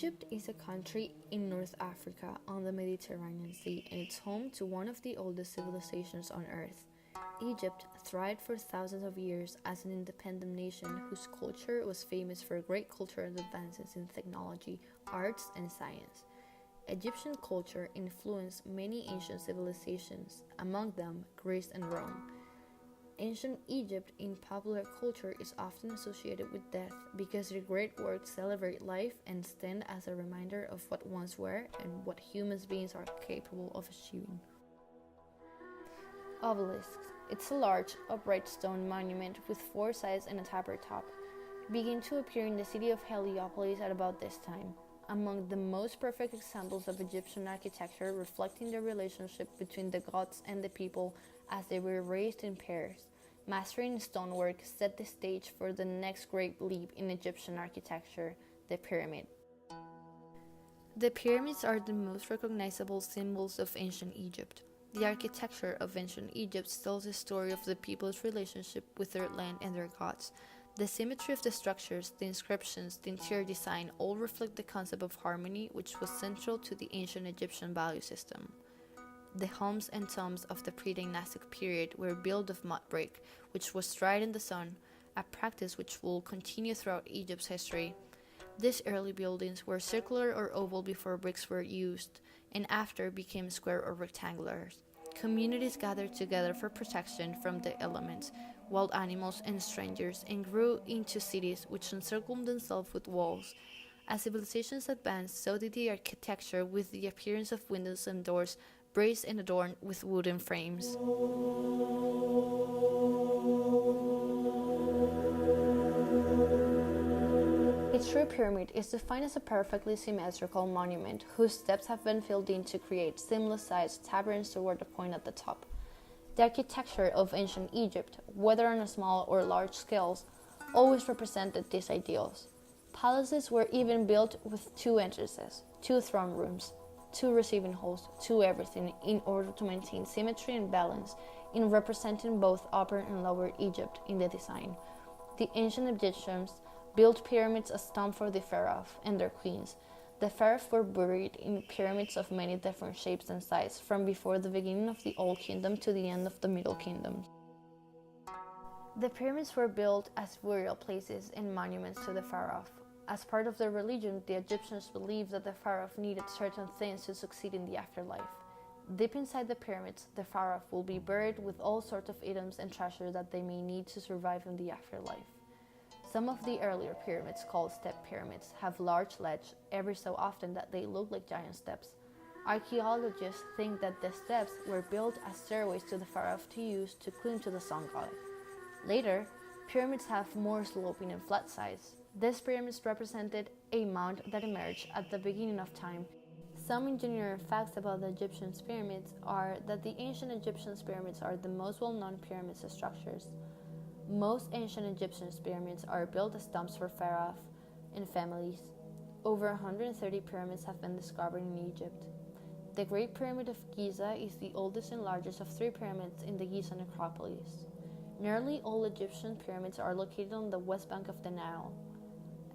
Egypt is a country in North Africa on the Mediterranean Sea, and it's home to one of the oldest civilizations on Earth. Egypt thrived for thousands of years as an independent nation whose culture was famous for great cultural advances in technology, arts, and science. Egyptian culture influenced many ancient civilizations, among them Greece and Rome. Ancient Egypt in popular culture is often associated with death because their great works celebrate life and stand as a reminder of what once were and what human beings are capable of achieving. Obelisks. It's a large, upright stone monument with four sides and a tapered top. It began to appear in the city of Heliopolis at about this time. Among the most perfect examples of Egyptian architecture reflecting the relationship between the gods and the people as they were raised in pairs. Mastering stonework set the stage for the next great leap in Egyptian architecture, the pyramid. The pyramids are the most recognizable symbols of ancient Egypt. The architecture of ancient Egypt tells the story of the people's relationship with their land and their gods. The symmetry of the structures, the inscriptions, the interior design all reflect the concept of harmony, which was central to the ancient Egyptian value system. The homes and tombs of the pre-dynastic period were built of mud brick, which was dried in the sun, a practice which will continue throughout Egypt's history. These early buildings were circular or oval before bricks were used, and after became square or rectangular. Communities gathered together for protection from the elements, wild animals, and strangers, and grew into cities which encircled themselves with walls. As civilizations advanced, so did the architecture, with the appearance of windows and doors braced and adorned with wooden frames. A true pyramid is defined as a perfectly symmetrical monument whose steps have been filled in to create seamless-sized taverns toward the point at the top. The architecture of ancient Egypt, whether on a small or large scales, always represented these ideals. Palaces were even built with two entrances, two throne rooms, two receiving halls, two everything, in order to maintain symmetry and balance in representing both Upper and Lower Egypt in the design. The ancient Egyptians built pyramids as tomb for the pharaoh and their queens. The pharaohs were buried in pyramids of many different shapes and sizes, from before the beginning of the Old Kingdom to the end of the Middle Kingdom. The pyramids were built as burial places and monuments to the pharaoh. As part of their religion, the Egyptians believed that the pharaoh needed certain things to succeed in the afterlife. Deep inside the pyramids, the pharaoh will be buried with all sorts of items and treasure that they may need to survive in the afterlife. Some of the earlier pyramids, called step pyramids, have large ledges every so often that they look like giant steps. Archaeologists think that the steps were built as stairways to the pharaoh to use to climb to the sun god. Later, pyramids have more sloping and flat sides. These pyramids represented a mound that emerged at the beginning of time. Some engineering facts about the Egyptian pyramids are that the ancient Egyptian pyramids are the most well-known pyramid structures. Most ancient Egyptian pyramids are built as tombs for pharaohs and families. Over 130 pyramids have been discovered in Egypt. The Great Pyramid of Giza is the oldest and largest of three pyramids in the Giza necropolis. Nearly all Egyptian pyramids are located on the west bank of the Nile.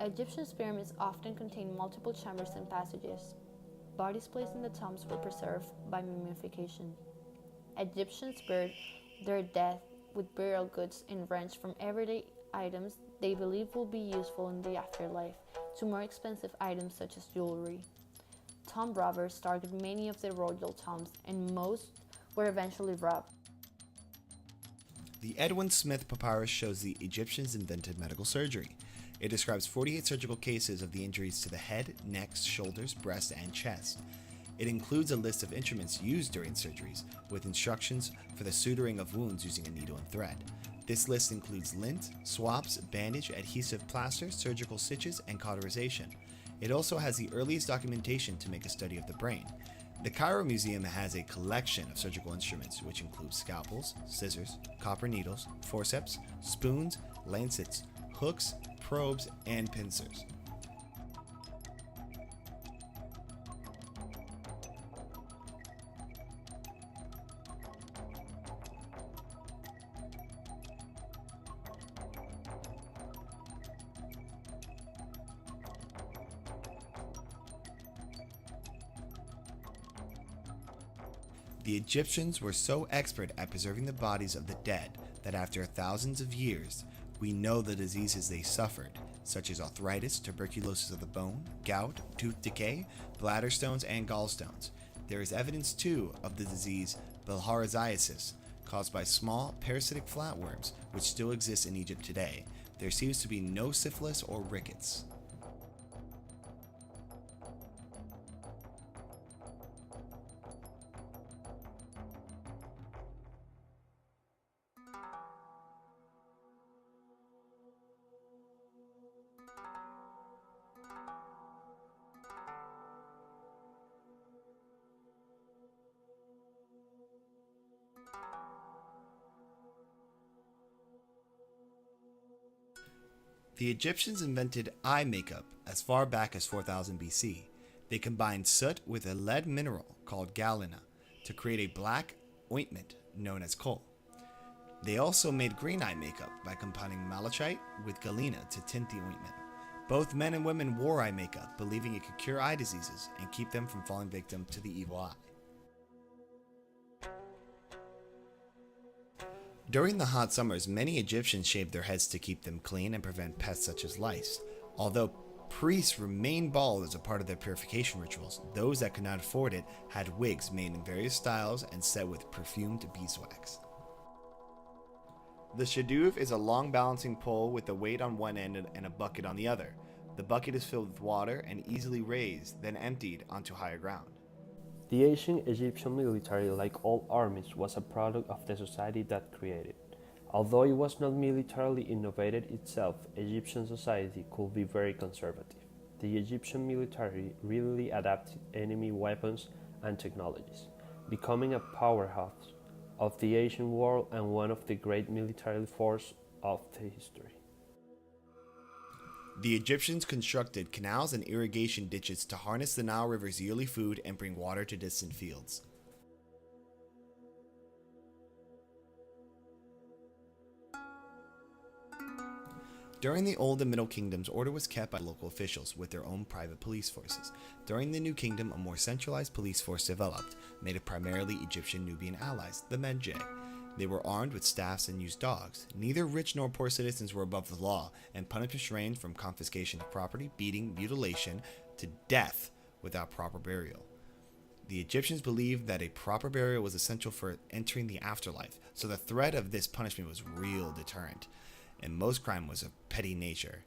Egyptian pyramids often contain multiple chambers and passages. Bodies placed in the tombs were preserved by mummification. Egyptians buried their dead with burial goods and ranged from everyday items they believed will be useful in the afterlife to more expensive items such as jewelry. Tomb robbers targeted many of the royal tombs, and most were eventually robbed. The Edwin Smith Papyrus shows the Egyptians invented medical surgery. It describes 48 surgical cases of the injuries to the head, neck, shoulders, breast, and chest. It includes a list of instruments used during surgeries, with instructions for the suturing of wounds using a needle and thread. This list includes lint, swabs, bandage, adhesive plaster, surgical stitches, and cauterization. It also has the earliest documentation to make a study of the brain. The Cairo Museum has a collection of surgical instruments, which include scalpels, scissors, copper needles, forceps, spoons, lancets, hooks, probes, and pincers. The Egyptians were so expert at preserving the bodies of the dead that after thousands of years, we know the diseases they suffered, such as arthritis, tuberculosis of the bone, gout, tooth decay, bladder stones, and gallstones. There is evidence too of the disease bilharziasis, caused by small parasitic flatworms, which still exists in Egypt today. There seems to be no syphilis or rickets. The Egyptians invented eye makeup as far back as 4000 BC. They combined soot with a lead mineral called galena to create a black ointment known as kohl. They also made green eye makeup by combining malachite with galena to tint the ointment. Both men and women wore eye makeup, believing it could cure eye diseases and keep them from falling victim to the evil eye. During the hot summers, many Egyptians shaved their heads to keep them clean and prevent pests such as lice. Although priests remained bald as a part of their purification rituals, those that could not afford it had wigs made in various styles and set with perfumed beeswax. The shaduf is a long balancing pole with a weight on one end and a bucket on the other. The bucket is filled with water and easily raised, then emptied onto higher ground. The ancient Egyptian military, like all armies, was a product of the society that created. Although it was not militarily innovated itself, Egyptian society could be very conservative. The Egyptian military readily adapted enemy weapons and technologies, becoming a powerhouse of the ancient world and one of the great military forces of the history. The Egyptians constructed canals and irrigation ditches to harness the Nile River's yearly food and bring water to distant fields. During the Old and Middle Kingdoms, order was kept by local officials with their own private police forces. During the New Kingdom, a more centralized police force developed, made of primarily Egyptian-Nubian allies, the Medjay. They were armed with staffs and used dogs. Neither rich nor poor citizens were above the law, and punishments ranged from confiscation of property, beating, mutilation, to death without proper burial. The Egyptians believed that a proper burial was essential for entering the afterlife, so the threat of this punishment was real deterrent, and most crime was of petty nature.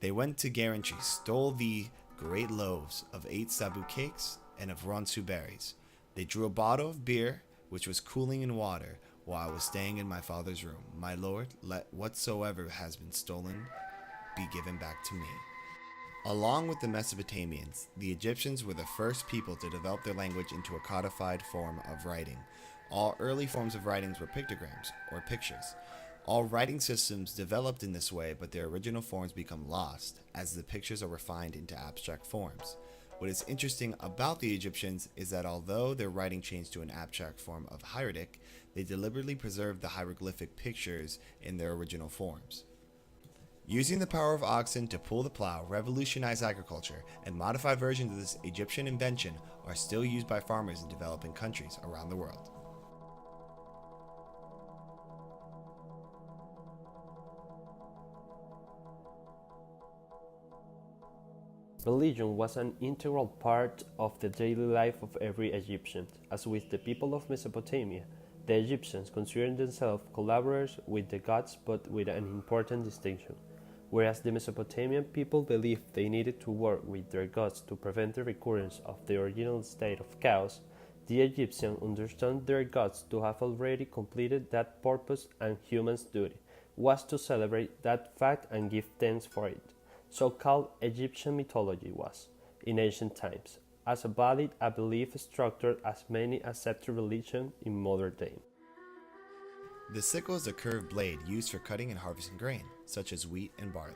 They went to Guernsey, stole the great loaves of 8 sabu cakes and of ronsu berries. They drew a bottle of beer, which was cooling in water, while I was staying in my father's room. My lord, let whatsoever has been stolen be given back to me. Along with the Mesopotamians, the Egyptians were the first people to develop their language into a codified form of writing. All early forms of writings were pictograms, or pictures. All writing systems developed in this way, but their original forms become lost, as the pictures are refined into abstract forms. What is interesting about the Egyptians is that although their writing changed to an abstract form of hieratic, they deliberately preserved the hieroglyphic pictures in their original forms. Using the power of oxen to pull the plow revolutionized agriculture, and modified versions of this Egyptian invention are still used by farmers in developing countries around the world. Religion was an integral part of the daily life of every Egyptian. As with the people of Mesopotamia, the Egyptians considered themselves collaborators with the gods, but with an important distinction. Whereas the Mesopotamian people believed they needed to work with their gods to prevent the recurrence of the original state of chaos, the Egyptians understood their gods to have already completed that purpose, and humans' duty was to celebrate that fact and give thanks for it. So-called Egyptian mythology was, in ancient times, as valid a belief structure as many accepted religion in modern day. The sickle is a curved blade used for cutting and harvesting grain, such as wheat and barley.